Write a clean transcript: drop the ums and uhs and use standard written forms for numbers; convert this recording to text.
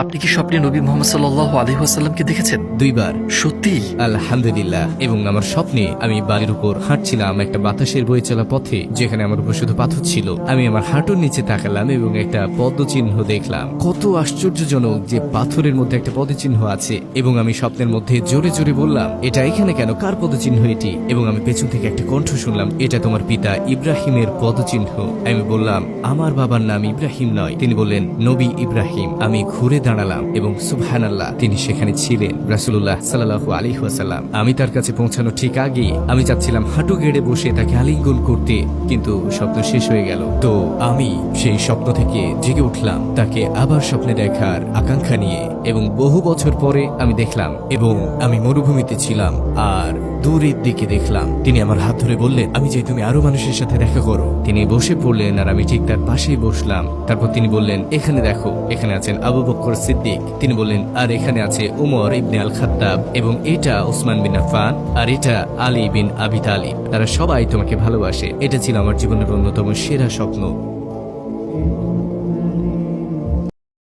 আপনি কি স্বপ্নে নবী মোহাম্মদ সাল্লাল্লাহু আলাইহি ওয়াসাল্লামকে দেখেছেন? 2 বার। সত্যি? আলহামদুলিল্লাহ। এবং আমার স্বপ্নে আমি বাড়ির উপর হাঁটছিলাম একটা বাতাসের বয়ে চলা পথে, যেখানে আমার উপর শুধু পাথর ছিল। আমি আমার হাঁটুর নিচে তাকালাম এবং একটা পদচিহ্ন দেখলাম। কত আশ্চর্যজনক যে পাথরের মধ্যে একটা পদচিহ্ন আছে। এবং আমি স্বপ্নের মধ্যে জোরে জোরে বললাম, এটা এখানে কেন? কার পদচিহ্ন এটি? এবং আমি পেছন থেকে একটা কণ্ঠ শুনলাম, এটা তোমার পিতা ইব্রাহিমের পদচিহ্ন। আমি বললাম, আমার বাবার নাম ইব্রাহিম নয়। তিনি বললেন, নবী ইব্রাহিম। আমি ঘুরে দাঁড়ালাম এবং সুবহানাল্লাহ, তিনি সেখানে ছিলেন, রাসূলুল্লাহ সাল্লাল্লাহু আলাইহি ওয়াসাল্লাম। আমি তার কাছে পৌঁছানো ঠিক আগে আমি চাচ্ছিলাম হাঁটু গেড়ে বসে তাকে আলিঙ্গন করতে, কিন্তু স্বপ্ন শেষ হয়ে গেল। তো আমি সেই স্বপ্ন থেকে জেগে উঠলাম তাকে আবার স্বপ্নে দেখার আকাঙ্ক্ষা নিয়ে। এবং বহু বছর পরে আমি দেখলাম, এবং আমি মরুভূমিতে ছিলাম আর দূরের দিকে দেখলাম তিনি আমার হাত ধরে বললেন, আমি চাই তুমি আরো মানুষের সাথে দেখা করো। তিনি বসে পড়লেন আর আমি ঠিক তার পাশেই বসলাম। তারপর তিনি বললেন, এখানে দেখো, এখানে আছেন আবু বকর সিদ্দিক। তিনি বললেন, আর এখানে আছে উমর ইবনে আল খাত্তাব, এবং এটা উসমান বিন আফফান, আর এটা আলী বিন আবি তালিব। তারা সবাই তোমাকে ভালোবাসে। এটা ছিল আমার জীবনের অন্যতম সেরা স্বপ্ন।